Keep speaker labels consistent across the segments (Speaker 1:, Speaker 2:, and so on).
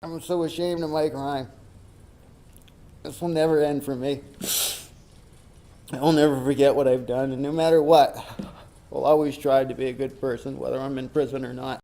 Speaker 1: I'm so ashamed of my crime. This will never end for me. I'll never forget what I've done, and no matter what, I'll always try to be a good person, whether I'm in prison or not.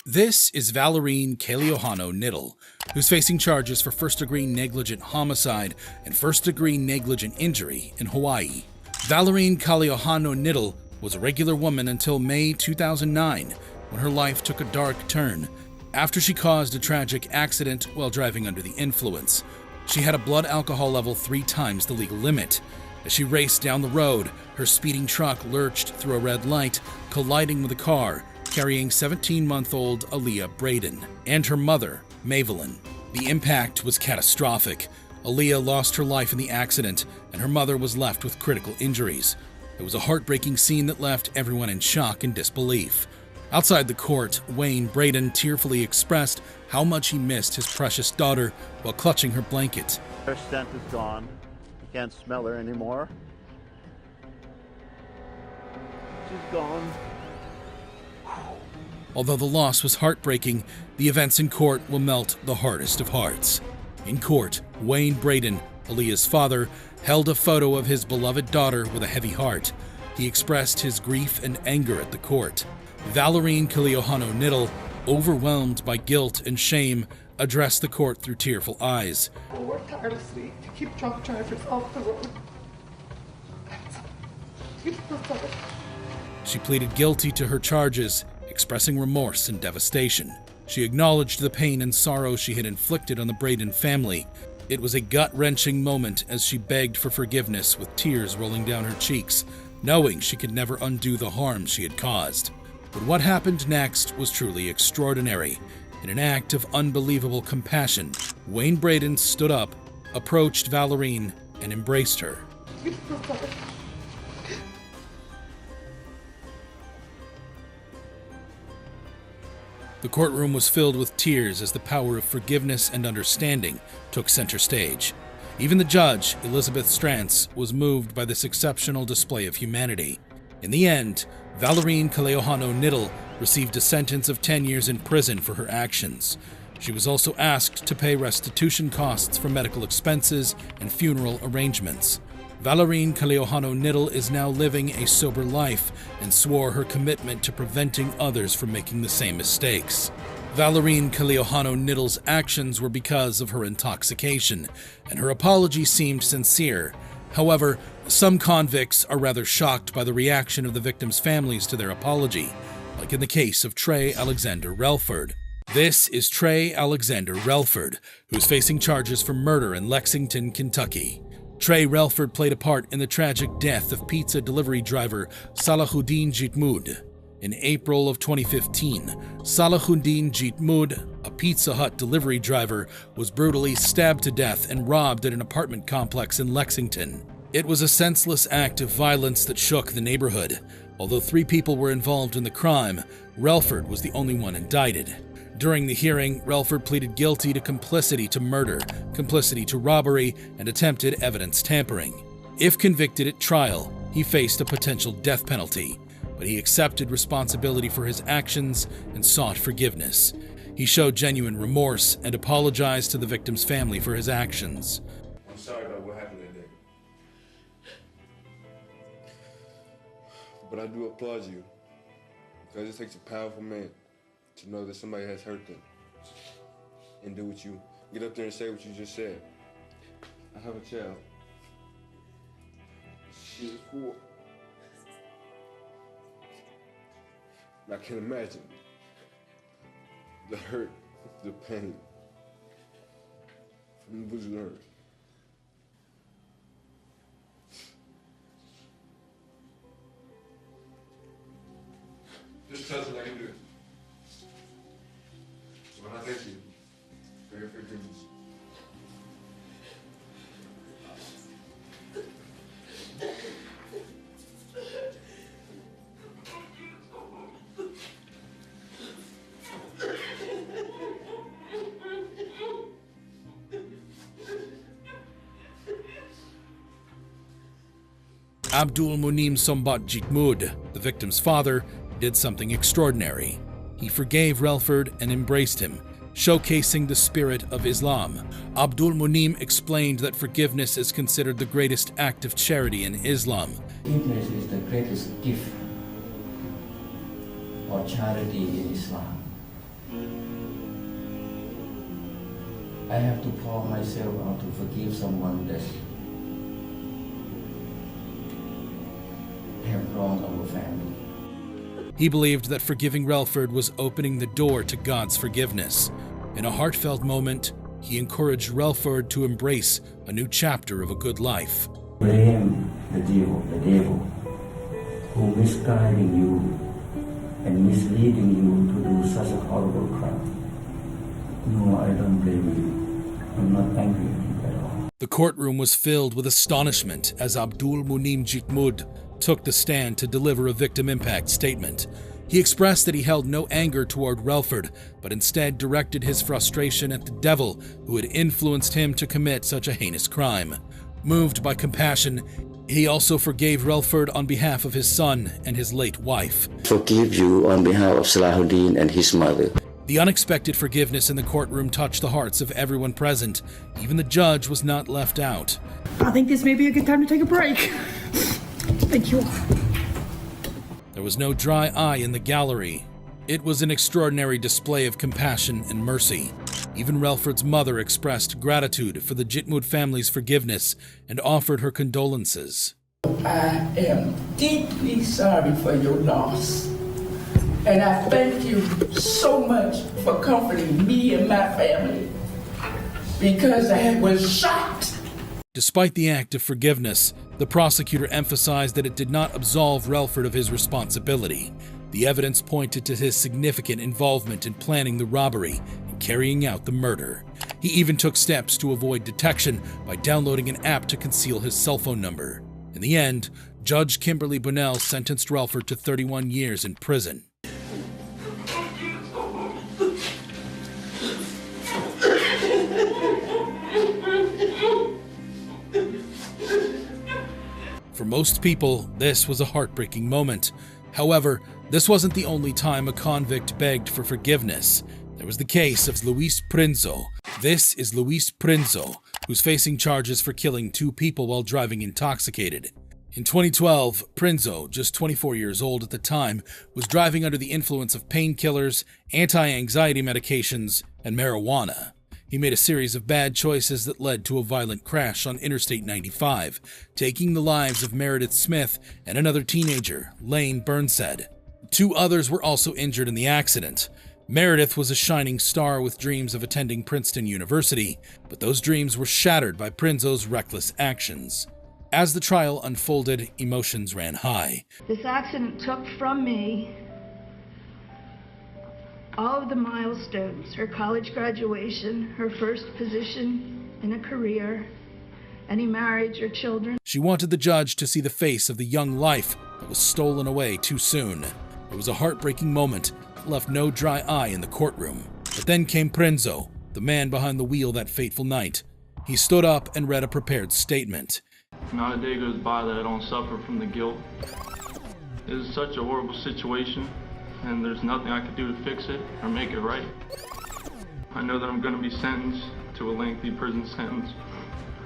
Speaker 2: This is Valereen Kaleohano-Knittle, who's facing charges for first-degree negligent homicide and first-degree negligent injury in Hawaii. Valereen Kaleohano-Knittle was a regular woman until May 2009, when her life took a dark turn after she caused a tragic accident while driving under the influence. She had a blood alcohol level 3 times the legal limit. As she raced down the road, her speeding truck lurched through a red light, colliding with a car carrying 17-month-old Aaliyah Braden and her mother, Mavelyn. The impact was catastrophic. Aaliyah lost her life in the accident, and her mother was left with critical injuries. It was a heartbreaking scene that left everyone in shock and disbelief. Outside the court, Wayne Braden tearfully expressed how much he missed his precious daughter while clutching her blanket.
Speaker 3: Her scent is gone. You can't smell her anymore. She's gone.
Speaker 2: Although the loss was heartbreaking, the events in court will melt the hardest of hearts. In court, Wayne Braden, Aaliyah's father, held a photo of his beloved daughter with a heavy heart. He expressed his grief and anger at the court. Valereen Kaleohano-Knittle, overwhelmed by guilt and shame, addressed the court through tearful eyes.
Speaker 4: I work tirelessly to keep drunk drivers off the road.
Speaker 2: She pleaded guilty to her charges, expressing remorse and devastation. She acknowledged the pain and sorrow she had inflicted on the Braden family. It was a gut-wrenching moment as she begged for forgiveness with tears rolling down her cheeks, knowing she could never undo the harm she had caused. But what happened next was truly extraordinary. In an act of unbelievable compassion, Wayne Braden stood up, approached Valereen, and embraced her. The courtroom was filled with tears as the power of forgiveness and understanding took center stage. Even the judge, Elizabeth Strantz, was moved by this exceptional display of humanity. In the end, Valereen Kaleohano-Knittle received a sentence of 10 years in prison for her actions. She was also asked to pay restitution costs for medical expenses and funeral arrangements. Valereen Kaleohano-Knittle is now living a sober life and swore her commitment to preventing others from making the same mistakes. Valereen Kaleohano-Knittle's actions were because of her intoxication, and her apology seemed sincere. However, some convicts are rather shocked by the reaction of the victims' families to their apology, like in the case of Trey Alexander Relford. This is Trey Alexander Relford, who's facing charges for murder in Lexington, Kentucky. Trey Relford played a part in the tragic death of pizza delivery driver Salahuddin Jitmood. In April of 2015, Salahuddin Jitmood, a Pizza Hut delivery driver, was brutally stabbed to death and robbed at an apartment complex in Lexington. It was a senseless act of violence that shook the neighborhood. Although 3 people were involved in the crime, Relford was the only one indicted. During the hearing, Relford pleaded guilty to complicity to murder, complicity to robbery, and attempted evidence tampering. If convicted at trial, he faced a potential death penalty, but he accepted responsibility for his actions and sought forgiveness. He showed genuine remorse and apologized to the victim's family for his actions.
Speaker 5: I'm sorry about what happened that day. But I do applaud you, because it takes a powerful man to know that somebody has hurt them and do what you get up there and say what you just said. I have a child. She is 4. And I can imagine the hurt, the pain from losing her. Just touch it like you do. When I thank you for your forgiveness.
Speaker 2: Abdul Munim Sombat Jitmud, the victim's father, did something extraordinary. He forgave Relford and embraced him, showcasing the spirit of Islam. Abdul Munim explained that forgiveness is considered the greatest act of charity in Islam.
Speaker 6: Forgiveness is the greatest gift or charity in Islam. I have to pour myself out to forgive someone that have wronged our family.
Speaker 2: He believed that forgiving Relford was opening the door to God's forgiveness. In a heartfelt moment, he encouraged Relford to embrace a new chapter of a good life.
Speaker 6: Blame the devil who misguiding you and misleading you to do such a horrible crime. No, I don't blame you. I'm not angry at you at all.
Speaker 2: The courtroom was filled with astonishment as Abdul Munim Jitmud took the stand to deliver a victim impact statement. He expressed that he held no anger toward Relford, but instead directed his frustration at the devil who had influenced him to commit such a heinous crime. Moved by compassion, he also forgave Relford on behalf of his son and his late wife.
Speaker 6: Forgive you on behalf of Salahuddin and his mother.
Speaker 2: The unexpected forgiveness in the courtroom touched the hearts of everyone present. Even the judge was not left out.
Speaker 4: I think this may be a good time to take a break. Thank you.
Speaker 2: There was no dry eye in the gallery. It was an extraordinary display of compassion and mercy. Even Relford's mother expressed gratitude for the Jitmud family's forgiveness and offered her condolences.
Speaker 7: I am deeply sorry for your loss. And I thank you so much for comforting me and my family, because I was shocked.
Speaker 2: Despite the act of forgiveness, the prosecutor emphasized that it did not absolve Relford of his responsibility. The evidence pointed to his significant involvement in planning the robbery and carrying out the murder. He even took steps to avoid detection by downloading an app to conceal his cell phone number. In the end, Judge Kimberly Bunnell sentenced Relford to 31 years in prison. For most people, this was a heartbreaking moment. However, this wasn't the only time a convict begged for forgiveness. There was the case of Luis Prinzo. This is Luis Prinzo, who's facing charges for killing 2 people while driving intoxicated. In 2012, Prinzo, just 24 years old at the time, was driving under the influence of painkillers, anti-anxiety medications, and marijuana. He made a series of bad choices that led to a violent crash on Interstate 95, taking the lives of Meredith Smith and another teenager, Lane Burnside. 2 others were also injured in the accident. Meredith was a shining star with dreams of attending Princeton University, but those dreams were shattered by Prinzo's reckless actions. As the trial unfolded, emotions ran high.
Speaker 8: This accident took from me all of the milestones: her college graduation, her first position in a career, any marriage or children.
Speaker 2: She wanted the judge to see the face of the young life that was stolen away too soon. It was a heartbreaking moment that left no dry eye in the courtroom. But then came Prinzo, the man behind the wheel that fateful night. He stood up and read a prepared statement.
Speaker 9: Not a day goes by that I don't suffer from the guilt. It is such a horrible situation, and there's nothing I can do to fix it or make it right. I know that I'm going to be sentenced to a lengthy prison sentence.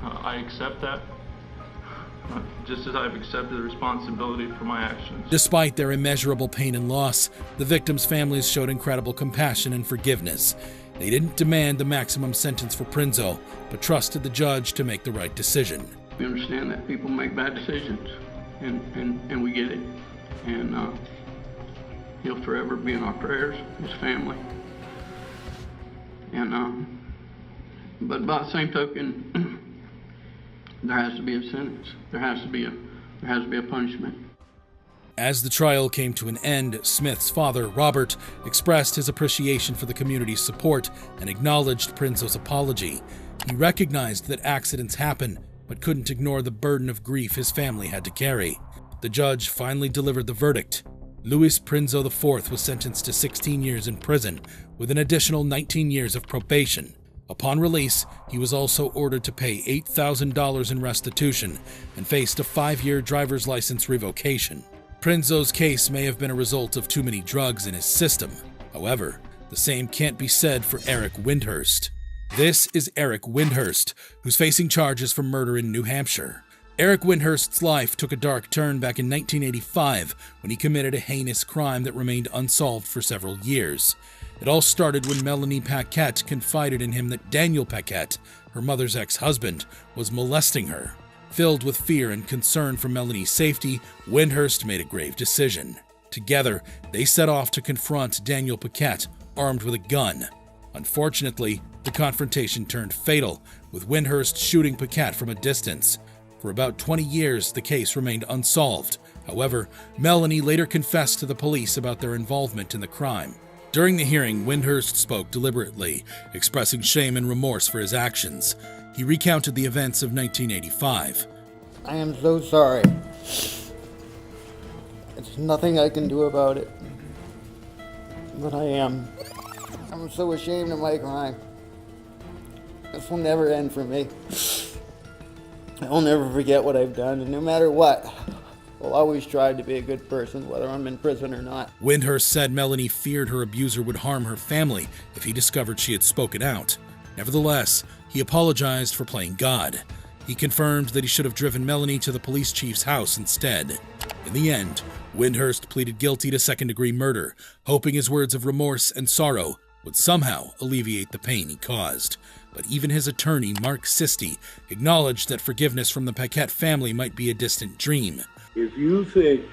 Speaker 9: I accept that, just as I've accepted the responsibility for my actions.
Speaker 2: Despite their immeasurable pain and loss, the victims' families showed incredible compassion and forgiveness. They didn't demand the maximum sentence for Prinzo, but trusted the judge to make the right decision.
Speaker 10: We understand that people make bad decisions, and we get it. And he'll forever be in our prayers, his family. And but by the same token, there has to be a sentence. There has to be a punishment.
Speaker 2: As the trial came to an end, Smith's father, Robert, expressed his appreciation for the community's support and acknowledged Prinzo's apology. He recognized that accidents happen, but couldn't ignore the burden of grief his family had to carry. The judge finally delivered the verdict. Luis Prinzo IV was sentenced to 16 years in prison, with an additional 19 years of probation. Upon release, he was also ordered to pay $8,000 in restitution and faced a 5-year driver's license revocation. Prinzo's case may have been a result of too many drugs in his system. However, the same can't be said for Eric Windhurst. This is Eric Windhurst, who's facing charges for murder in New Hampshire. Eric Windhurst's life took a dark turn back in 1985 when he committed a heinous crime that remained unsolved for several years. It all started when Melanie Paquette confided in him that Daniel Paquette, her mother's ex-husband, was molesting her. Filled with fear and concern for Melanie's safety, Windhurst made a grave decision. Together, they set off to confront Daniel Paquette, armed with a gun. Unfortunately, the confrontation turned fatal, with Windhurst shooting Paquette from a distance. For about 20 years, the case remained unsolved. However, Melanie later confessed to the police about their involvement in the crime. During the hearing, Windhurst spoke deliberately, expressing shame and remorse for his actions. He recounted the events of 1985.
Speaker 1: I am so sorry. There's nothing I can do about it. But I am. I'm so ashamed of my crime. This will never end for me. I'll never forget what I've done, and no matter what, I'll always try to be a good person, whether I'm in prison or not.
Speaker 2: Windhurst said Melanie feared her abuser would harm her family if he discovered she had spoken out. Nevertheless, he apologized for playing God. He confirmed that he should have driven Melanie to the police chief's house instead. In the end, Windhurst pleaded guilty to second-degree murder, hoping his words of remorse and sorrow would somehow alleviate the pain he caused. But even his attorney, Mark Sisti, acknowledged that forgiveness from the Paquette family might be a distant dream.
Speaker 11: If you think,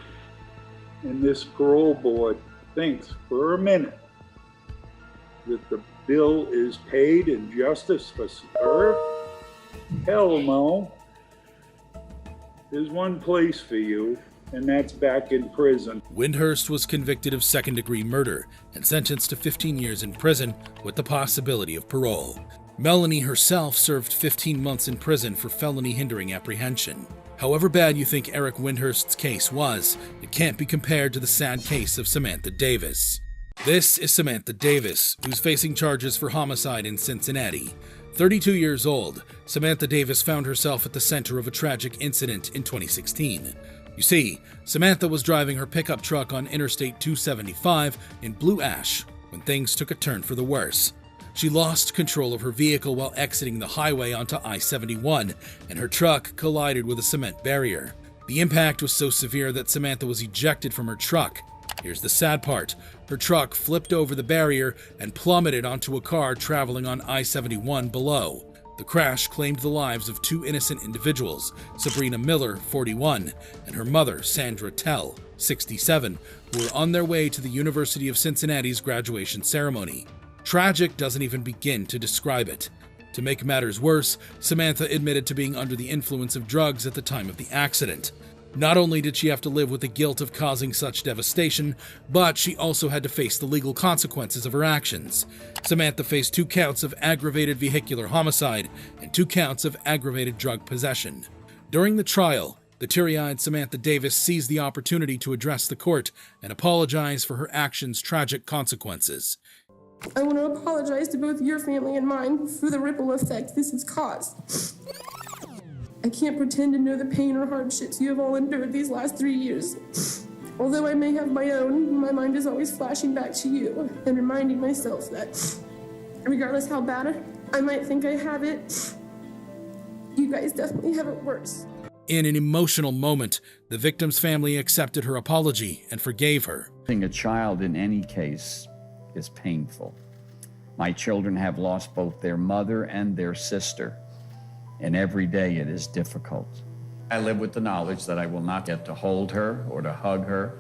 Speaker 11: and this parole board thinks for a minute, that the bill is paid and justice was served, hell no. There's one place for you, and that's back in prison.
Speaker 2: Windhurst was convicted of second-degree murder and sentenced to 15 years in prison with the possibility of parole. Melanie herself served 15 months in prison for felony hindering apprehension. However bad you think Eric Windhurst's case was, it can't be compared to the sad case of Samantha Davis. This is Samantha Davis, who's facing charges for homicide in Cincinnati. 32 years old, Samantha Davis found herself at the center of a tragic incident in 2016. You see, Samantha was driving her pickup truck on Interstate 275 in Blue Ash when things took a turn for the worse. She lost control of her vehicle while exiting the highway onto I-71, and her truck collided with a cement barrier. The impact was so severe that Samantha was ejected from her truck. Here's the sad part. Her truck flipped over the barrier and plummeted onto a car traveling on I-71 below. The crash claimed the lives of 2 innocent individuals, Sabrina Miller, 41, and her mother, Sandra Tell, 67, who were on their way to the University of Cincinnati's graduation ceremony. Tragic doesn't even begin to describe it. To make matters worse, Samantha admitted to being under the influence of drugs at the time of the accident. Not only did she have to live with the guilt of causing such devastation, but she also had to face the legal consequences of her actions. Samantha faced 2 counts of aggravated vehicular homicide and 2 counts of aggravated drug possession. During the trial, the teary-eyed Samantha Davis seized the opportunity to address the court and apologize for her actions' tragic consequences.
Speaker 12: I want to apologize to both your family and mine for the ripple effect this has caused. I can't pretend to know the pain or hardships you have all endured these last 3 years. Although I may have my own, my mind is always flashing back to you and reminding myself that regardless how bad I might think I have it, you guys definitely have it worse.
Speaker 2: In an emotional moment, the victim's family accepted her apology and forgave her.
Speaker 13: Losing a child in any case is painful. My children have lost both their mother and their sister, and every day it is difficult. I live with the knowledge that I will not get to hold her or to hug her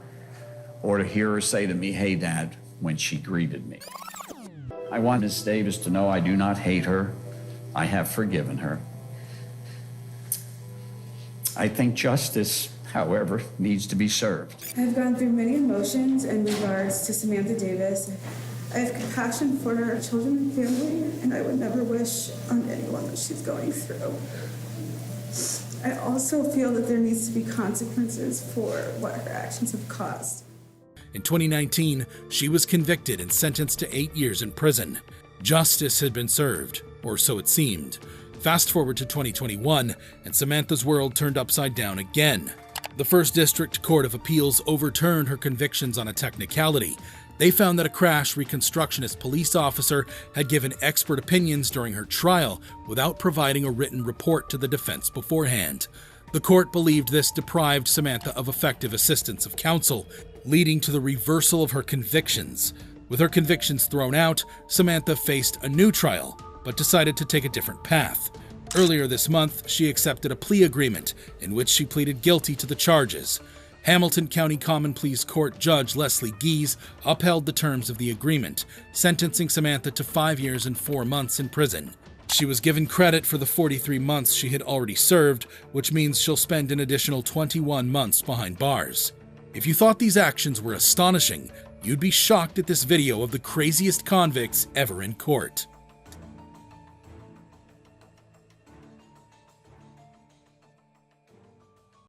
Speaker 13: or to hear her say to me, "Hey, Dad," when she greeted me. I want Miss Davis to know I do not hate her. I have forgiven her. I think justice, however, needs to be served.
Speaker 14: I've gone through many emotions in regards to Samantha Davis. I have compassion for her children and family, and I would never wish on anyone what she's going through. I also feel that there needs to be consequences for what her actions have caused.
Speaker 2: In 2019, she was convicted and sentenced to 8 years in prison. Justice had been served. or so it seemed. Fast forward to 2021, and Samantha's world turned upside down again. The First District Court of Appeals overturned her convictions on a technicality. They found that a crash reconstructionist police officer had given expert opinions during her trial without providing a written report to the defense beforehand. The court believed this deprived Samantha of effective assistance of counsel, leading to the reversal of her convictions. With her convictions thrown out, Samantha faced a new trial, but decided to take a different path. Earlier this month, she accepted a plea agreement in which she pleaded guilty to the charges. Hamilton County Common Pleas Court Judge Leslie Gies upheld the terms of the agreement, sentencing Samantha to 5 years and 4 months in prison. She was given credit for the 43 months she had already served, which means she'll spend an additional 21 months behind bars. If you thought these actions were astonishing, you'd be shocked at this video of the craziest convicts ever in court.